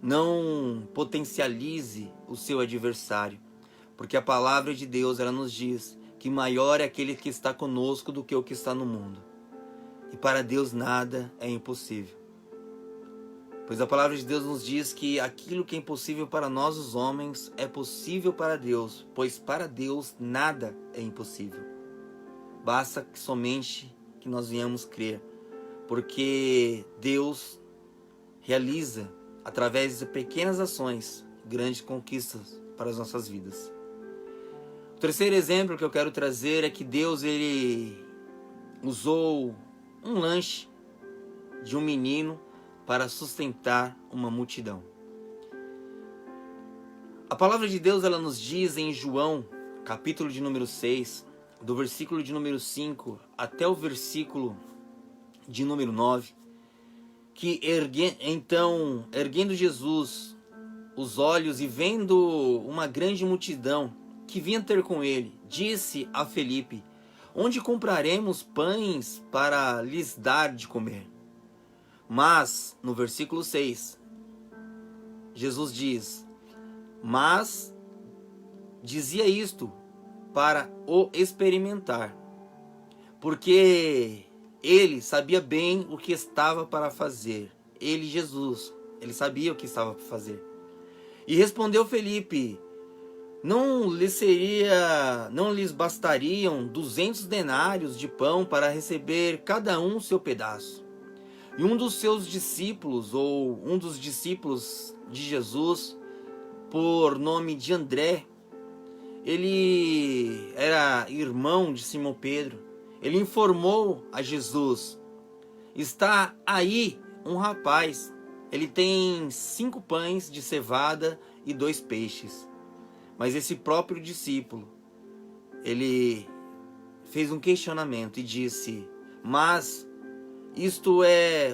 não potencialize o seu adversário, porque a palavra de Deus, ela nos diz que maior é aquele que está conosco do que o que está no mundo. E para Deus nada é impossível. Pois a palavra de Deus nos diz que aquilo que é impossível para nós os homens é possível para Deus, pois para Deus nada é impossível. Basta que somente que nós venhamos crer, porque Deus realiza, através de pequenas ações, grandes conquistas para as nossas vidas. O terceiro exemplo que eu quero trazer é que Deus, ele usou um lanche de um menino para sustentar uma multidão. A palavra de Deus, ela nos diz em João, capítulo de número 6, do versículo de número 5 até o versículo de número 9, que erguendo Jesus os olhos e vendo uma grande multidão que vinha ter com ele, disse a Felipe: onde compraremos pães para lhes dar de comer? Mas, no versículo 6, Jesus diz: mas dizia isto para o experimentar, porque ele sabia bem o que estava para fazer. Ele, Jesus, ele sabia o que estava para fazer. E respondeu Felipe: não lhes bastariam 200 denários de pão para receber cada um seu pedaço? E um dos seus discípulos, ou um dos discípulos de Jesus, por nome de André, ele era irmão de Simão Pedro, ele informou a Jesus: está aí um rapaz, ele tem 5 pães de cevada e 2 peixes. Mas esse próprio discípulo, ele fez um questionamento e disse: mas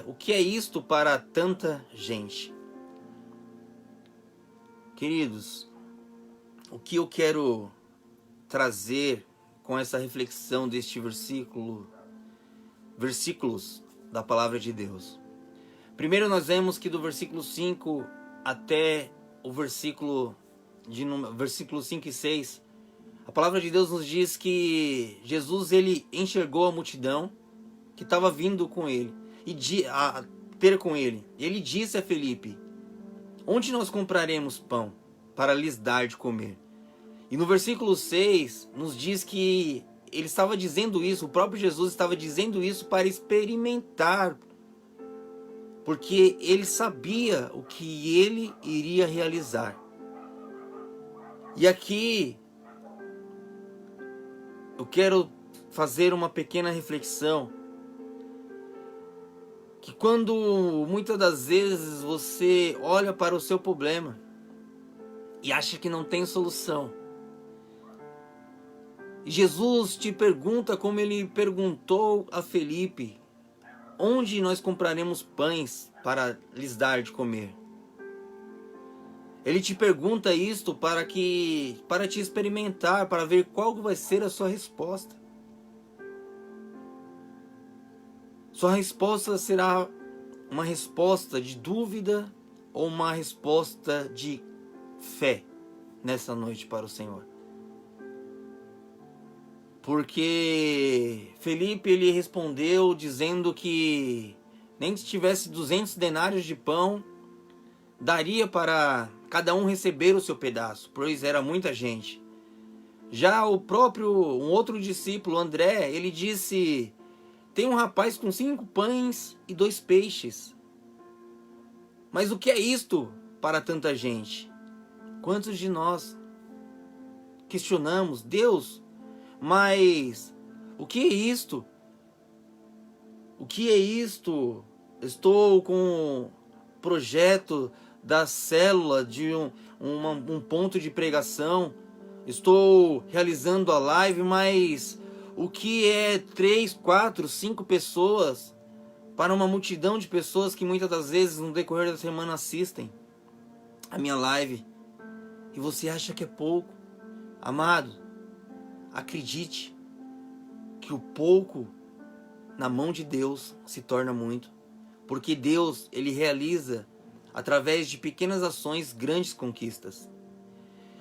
o que é isto para tanta gente? Queridos, o que eu quero trazer com essa reflexão deste versículos da palavra de Deus? Primeiro nós vemos que do versículo 5 até o versículo 5 e 6, a palavra de Deus nos diz que Jesus, ele enxergou a multidão que estava vindo com ele, a ter com ele. Ele disse a Felipe: onde nós compraremos pão para lhes dar de comer? E no versículo 6 nos diz que ele estava dizendo isso, o próprio Jesus estava dizendo isso para experimentar, porque ele sabia o que ele iria realizar. E aqui eu quero fazer uma pequena reflexão, que quando muitas das vezes você olha para o seu problema e acha que não tem solução, Jesus te pergunta, como ele perguntou a Felipe: onde nós compraremos pães para lhes dar de comer? Ele te pergunta isto para te experimentar, para ver qual vai ser a sua resposta. Sua resposta será uma resposta de dúvida ou uma resposta de fé nessa noite para o Senhor? Porque Felipe, ele respondeu dizendo que nem se tivesse 200 denários de pão, daria para cada um receber o seu pedaço, pois era muita gente. Já um outro discípulo, André, ele disse: tem um rapaz com 5 pães e 2 peixes. Mas o que é isto para tanta gente? Quantos de nós questionamos: Deus, mas o que é isto? O que é isto? Estou com um projeto da célula de um ponto de pregação. Estou realizando a live, mas o que é 3, 4, 5 pessoas para uma multidão de pessoas que muitas das vezes no decorrer da semana assistem a minha live? E você acha que é pouco? Amado, acredite que o pouco na mão de Deus se torna muito, porque Deus, ele realiza através de pequenas ações grandes conquistas.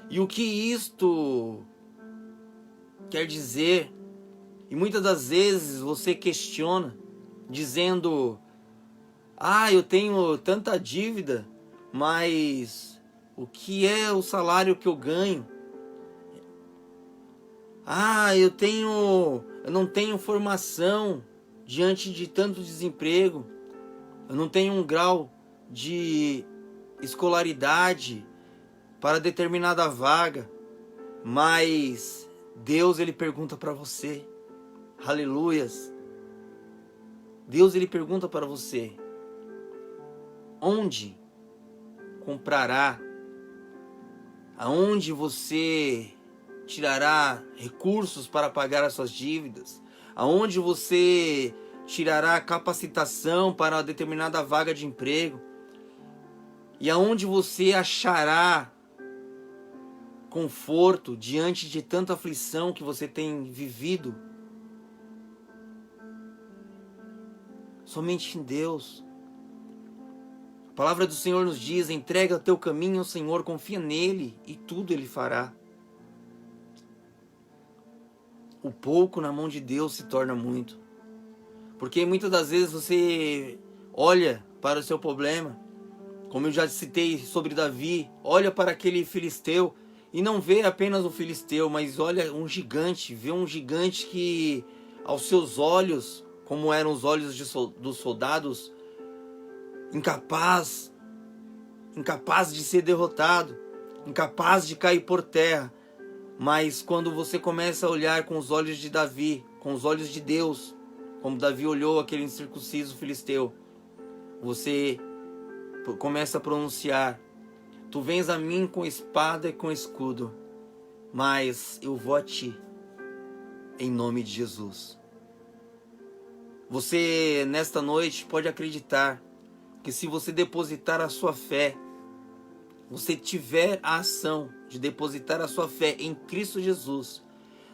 E o que isto quer dizer? E muitas das vezes você questiona, dizendo: eu tenho tanta dívida, mas o que é o salário que eu ganho? Eu não tenho formação diante de tanto desemprego. Eu não tenho um grau de escolaridade para determinada vaga. Mas Deus, ele pergunta para você. Aleluias. Deus, ele pergunta para você: onde comprará? Aonde você tirará recursos para pagar as suas dívidas, aonde você tirará capacitação para uma determinada vaga de emprego, e aonde você achará conforto diante de tanta aflição que você tem vivido. Somente em Deus. A palavra do Senhor nos diz: entrega o teu caminho ao Senhor, confia nele e tudo ele fará. O pouco na mão de Deus se torna muito. Porque muitas das vezes você olha para o seu problema, como eu já citei sobre Davi, olha para aquele filisteu e não vê apenas o filisteu, mas olha um gigante, vê um gigante que aos seus olhos, como eram os olhos dos soldados, incapaz de ser derrotado, incapaz de cair por terra. Mas quando você começa a olhar com os olhos de Davi, com os olhos de Deus, como Davi olhou aquele incircunciso filisteu, você começa a pronunciar: tu vens a mim com espada e com escudo, mas eu vou a ti, em nome de Jesus. Você, nesta noite, pode acreditar que se você depositar a sua fé, você tiver a ação de depositar a sua fé em Cristo Jesus,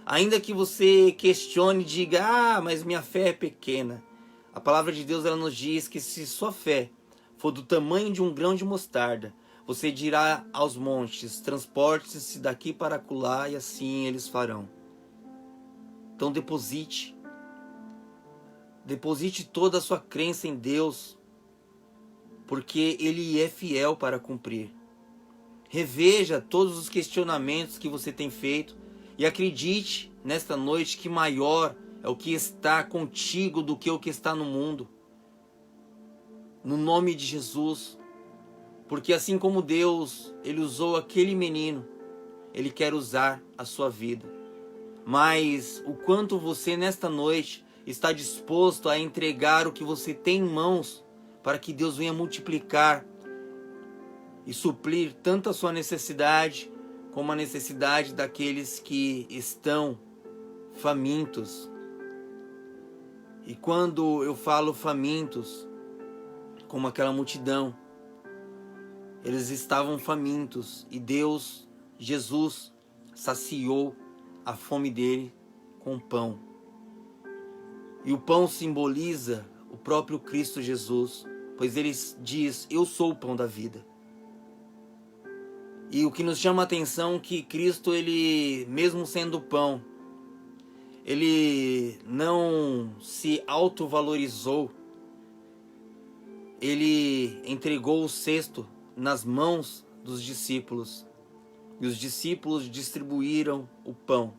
ainda que você questione e diga: mas minha fé é pequena, a palavra de Deus ela nos diz que se sua fé for do tamanho de um grão de mostarda, você dirá aos montes: transporte-se daqui para acolá, e assim eles farão. Então deposite toda a sua crença em Deus, porque Ele é fiel para cumprir. Reveja todos os questionamentos que você tem feito e acredite nesta noite que maior é o que está contigo do que o que está no mundo. No nome de Jesus. Porque assim como Deus, Ele usou aquele menino, Ele quer usar a sua vida. Mas o quanto você nesta noite está disposto a entregar o que você tem em mãos para que Deus venha multiplicar e suprir tanto a sua necessidade como a necessidade daqueles que estão famintos. E quando eu falo famintos, como aquela multidão, eles estavam famintos e Deus, Jesus, saciou a fome dele com pão. E o pão simboliza o próprio Cristo Jesus, pois ele diz: eu sou o pão da vida. E o que nos chama a atenção é que Cristo, ele, mesmo sendo pão, ele não se autovalorizou. Ele entregou o cesto nas mãos dos discípulos. E os discípulos distribuíram o pão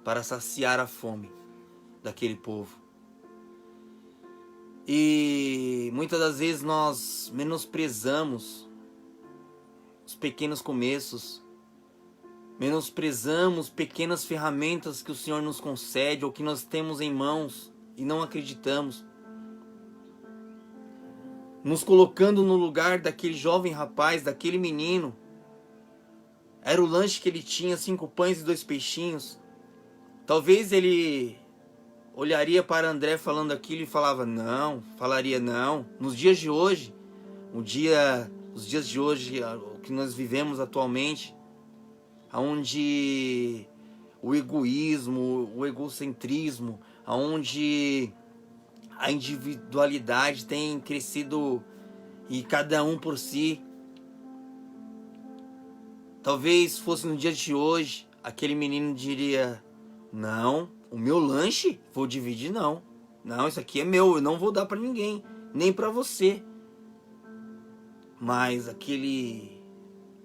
para saciar a fome daquele povo. E muitas das vezes nós menosprezamos os pequenos começos, menosprezamos pequenas ferramentas que o Senhor nos concede ou que nós temos em mãos e não acreditamos, nos colocando no lugar daquele jovem rapaz, daquele menino. Era o lanche que ele tinha, 5 pães e 2 peixinhos. Talvez ele olharia para André falando aquilo e falaria não. Nos dias de hoje, os dias de hoje, o que nós vivemos atualmente, onde o egoísmo, o egocentrismo, onde a individualidade tem crescido e cada um por si. Talvez fosse no dia de hoje, aquele menino diria: não, o meu lanche vou dividir não. Não, isso aqui é meu, eu não vou dar para ninguém, nem para você. Mas aquele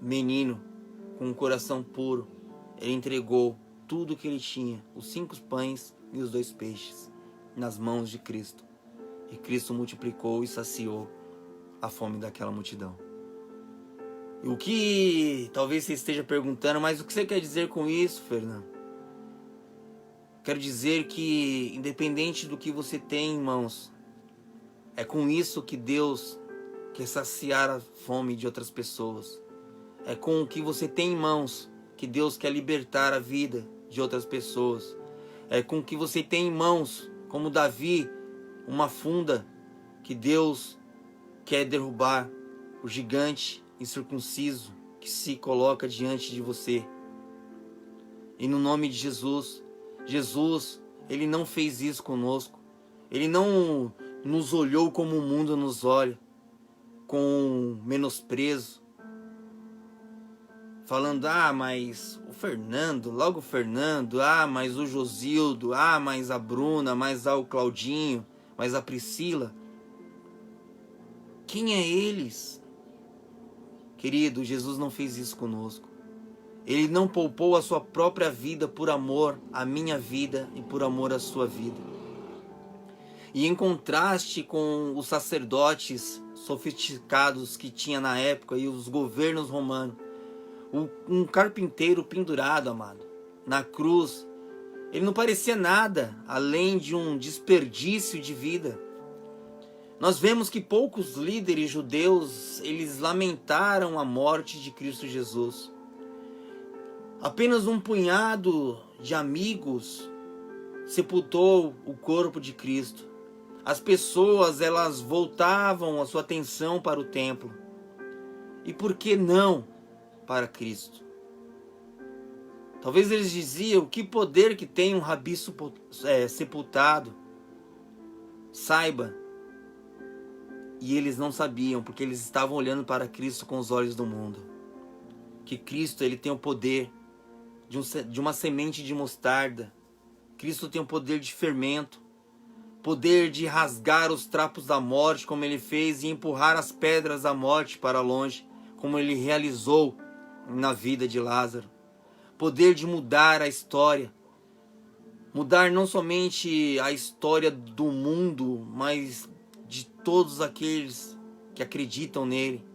menino com um coração puro, ele entregou tudo que ele tinha, os 5 pães e os 2 peixes, nas mãos de Cristo. E Cristo multiplicou e saciou a fome daquela multidão. E o que talvez você esteja perguntando: mas o que você quer dizer com isso, Fernando? Quero dizer que, independente do que você tem em mãos, é com isso que Deus quer saciar a fome de outras pessoas. É com o que você tem em mãos que Deus quer libertar a vida de outras pessoas. É com que você tem em mãos, como Davi, uma funda que Deus quer derrubar o gigante incircunciso que se coloca diante de você. E no nome de Jesus, Ele não fez isso conosco. Ele não nos olhou como o mundo nos olha, com menosprezo, falando, mas o Fernando, logo o Fernando, mas o Josildo, mas a Bruna, mais o Claudinho, mais a Priscila. Quem é eles? Querido, Jesus não fez isso conosco. Ele não poupou a sua própria vida por amor à minha vida e por amor à sua vida. E em contraste com os sacerdotes sofisticados que tinha na época e os governos romanos, um carpinteiro pendurado, amado, na cruz, ele não parecia nada além de um desperdício de vida. Nós vemos que poucos líderes judeus, eles lamentaram a morte de Cristo Jesus. Apenas um punhado de amigos sepultou o corpo de Cristo. As pessoas, elas voltavam a sua atenção para o templo. E por que não para Cristo? Talvez eles diziam, que poder que tem um rabi sepultado? Saiba. E eles não sabiam, porque eles estavam olhando para Cristo com os olhos do mundo. Que Cristo, ele tem o poder de uma semente de mostarda. Cristo tem o poder de fermento. Poder de rasgar os trapos da morte, como ele fez, e empurrar as pedras da morte para longe, como ele realizou na vida de Lázaro. Poder de mudar a história. Mudar não somente a história do mundo, mas de todos aqueles que acreditam nele.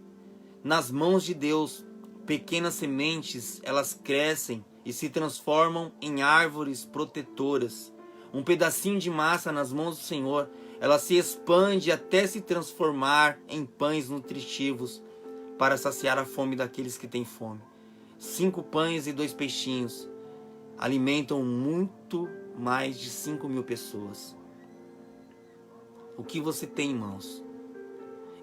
Nas mãos de Deus, pequenas sementes, elas crescem e se transformam em árvores protetoras. Um pedacinho de massa nas mãos do Senhor, ela se expande até se transformar em pães nutritivos para saciar a fome daqueles que têm fome. 5 pães e 2 peixinhos alimentam muito mais de 5.000 pessoas. O que você tem em mãos?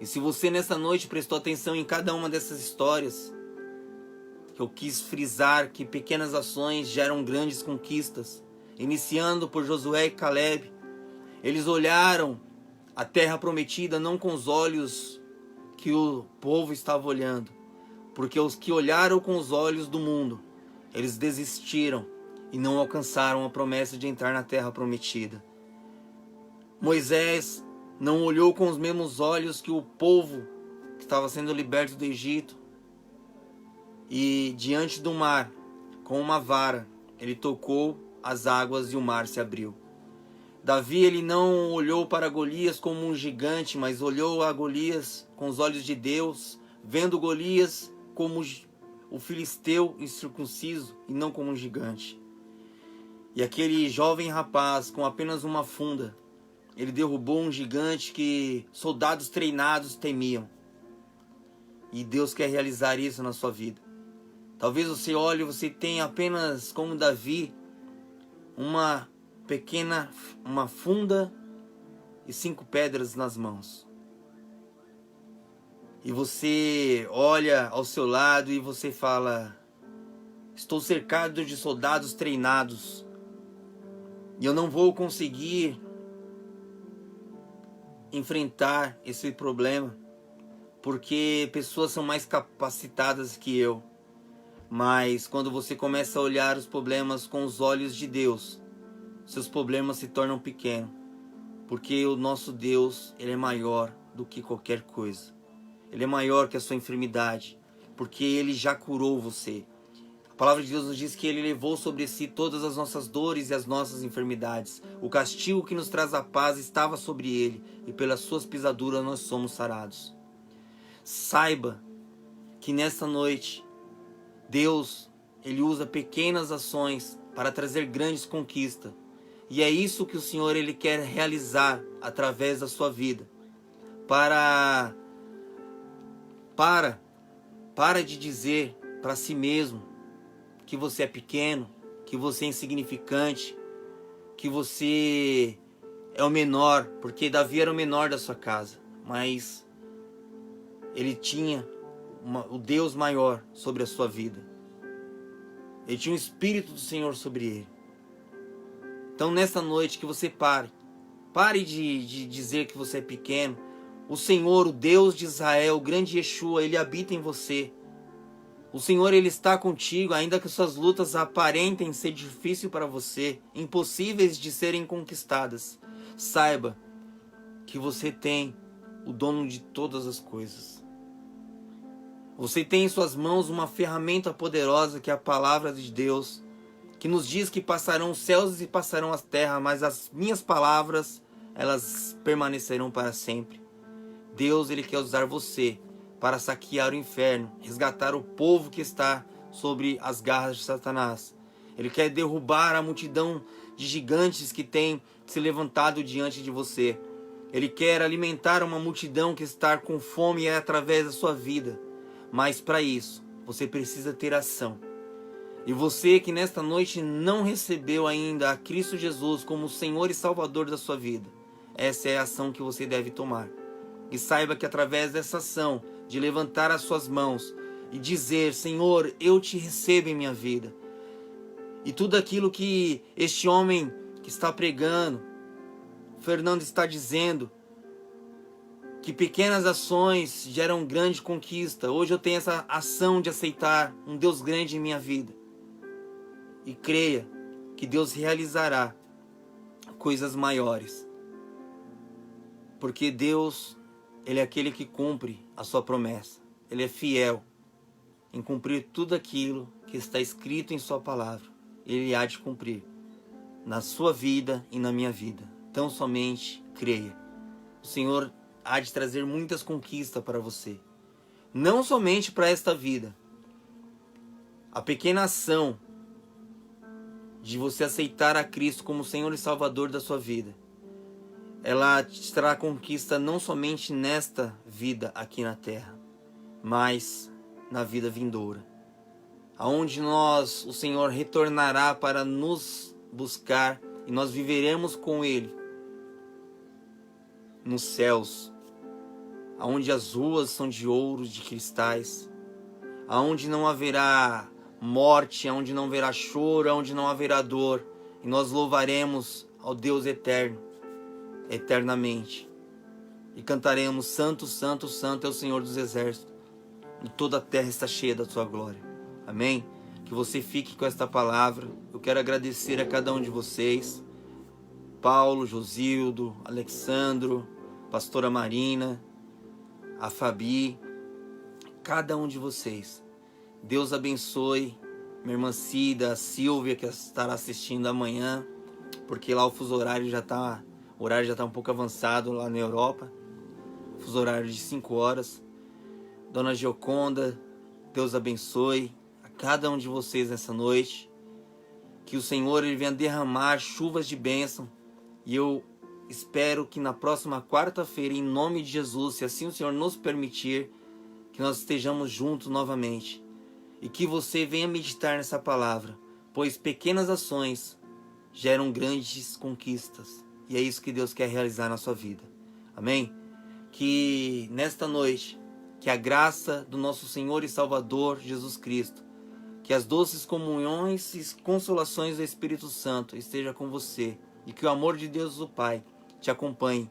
E se você nessa noite prestou atenção em cada uma dessas histórias, que eu quis frisar que pequenas ações geram grandes conquistas, iniciando por Josué e Caleb. Eles olharam a terra prometida não com os olhos que o povo estava olhando, porque os que olharam com os olhos do mundo, eles desistiram e não alcançaram a promessa de entrar na terra prometida. Moisés não olhou com os mesmos olhos que o povo que estava sendo liberto do Egito, e diante do mar, com uma vara, ele tocou as águas e o mar se abriu. Davi, ele não olhou para Golias como um gigante, mas olhou a Golias com os olhos de Deus, vendo Golias como o filisteu incircunciso e não como um gigante. E aquele jovem rapaz, com apenas uma funda, ele derrubou um gigante que soldados treinados temiam. E Deus quer realizar isso na sua vida. Talvez você olhe e você tenha apenas, como Davi, uma funda e 5 pedras nas mãos. E você olha ao seu lado e você fala: estou cercado de soldados treinados e eu não vou conseguir enfrentar esse problema, porque pessoas são mais capacitadas que eu. Mas quando você começa a olhar os problemas com os olhos de Deus, seus problemas se tornam pequenos, porque o nosso Deus, ele é maior do que qualquer coisa. Ele é maior que a sua enfermidade, porque ele já curou você. A palavra de Deus nos diz que ele levou sobre si todas as nossas dores e as nossas enfermidades. O castigo que nos traz a paz estava sobre ele, e pelas suas pisaduras nós somos sarados. Saiba que nesta noite, Deus, ele usa pequenas ações para trazer grandes conquistas. E é isso que o Senhor, ele quer realizar através da sua vida. Para de dizer para si mesmo que você é pequeno, que você é insignificante, que você é o menor, porque Davi era o menor da sua casa, mas ele tinha o Deus maior sobre a sua vida. Ele tinha o Espírito do Senhor sobre ele. Então nessa noite que você pare de dizer que você é pequeno. O Senhor, o Deus de Israel, o grande Yeshua, Ele habita em você. O Senhor, Ele está contigo, ainda que suas lutas aparentem ser difíceis para você, impossíveis de serem conquistadas. Saiba que você tem o dono de todas as coisas. Você tem em suas mãos uma ferramenta poderosa que é a palavra de Deus, que nos diz que passarão os céus e passarão as terras, mas as minhas palavras, elas permanecerão para sempre. Deus, Ele quer usar você para saquear o inferno, resgatar o povo que está sobre as garras de Satanás. Ele quer derrubar a multidão de gigantes que tem se levantado diante de você. Ele quer alimentar uma multidão que está com fome através da sua vida. Mas para isso, você precisa ter ação. E você que nesta noite não recebeu ainda a Cristo Jesus como Senhor e Salvador da sua vida, essa é a ação que você deve tomar. E saiba que através dessa ação, de levantar as suas mãos e dizer: Senhor, eu te recebo em minha vida. E tudo aquilo que este homem que está pregando, Fernando, está dizendo, que pequenas ações geram grande conquista. Hoje eu tenho essa ação de aceitar um Deus grande em minha vida. E creia que Deus realizará coisas maiores. Porque Deus, Ele é aquele que cumpre a sua promessa. Ele é fiel em cumprir tudo aquilo que está escrito em sua palavra. Ele há de cumprir na sua vida e na minha vida. Então somente creia. O Senhor há de trazer muitas conquistas para você. Não somente para esta vida. A pequena ação de você aceitar a Cristo como Senhor e Salvador da sua vida, ela te trará conquista não somente nesta vida aqui na terra, mas na vida vindoura, aonde o Senhor retornará para nos buscar e nós viveremos com Ele nos céus, aonde as ruas são de ouro, de cristais, aonde não haverá morte, aonde não haverá choro, aonde não haverá dor, e nós louvaremos ao Deus eterno, eternamente, e cantaremos: Santo, Santo, Santo é o Senhor dos Exércitos, e toda a terra está cheia da sua glória. Amém? Que você fique com esta palavra. Eu quero agradecer a cada um de vocês, Paulo, Josildo, Alexandro, pastora Marina, a Fabi, cada um de vocês. Deus abençoe minha irmã Cida, a Silvia, que estará assistindo amanhã, porque lá o fuso horário já está um pouco avançado lá na Europa, fuso horário de 5 horas. Dona Gioconda, Deus abençoe a cada um de vocês nessa noite, que o Senhor Ele venha derramar chuvas de bênção, e eu espero que na próxima quarta-feira, em nome de Jesus, se assim o Senhor nos permitir, que nós estejamos juntos novamente. E que você venha meditar nessa palavra, pois pequenas ações geram grandes conquistas. E é isso que Deus quer realizar na sua vida. Amém? Que nesta noite, que a graça do nosso Senhor e Salvador Jesus Cristo, que as doces comunhões e consolações do Espírito Santo esteja com você. E que o amor de Deus o Pai te acompanhe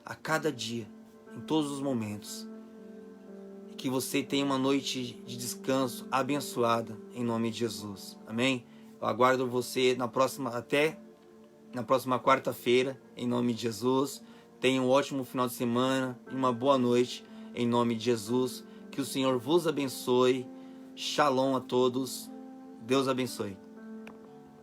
a cada dia, em todos os momentos. Que você tenha uma noite de descanso abençoada, em nome de Jesus. Amém? Eu aguardo você até na próxima quarta-feira, em nome de Jesus. Tenha um ótimo final de semana e uma boa noite, em nome de Jesus. Que o Senhor vos abençoe. Shalom a todos. Deus abençoe.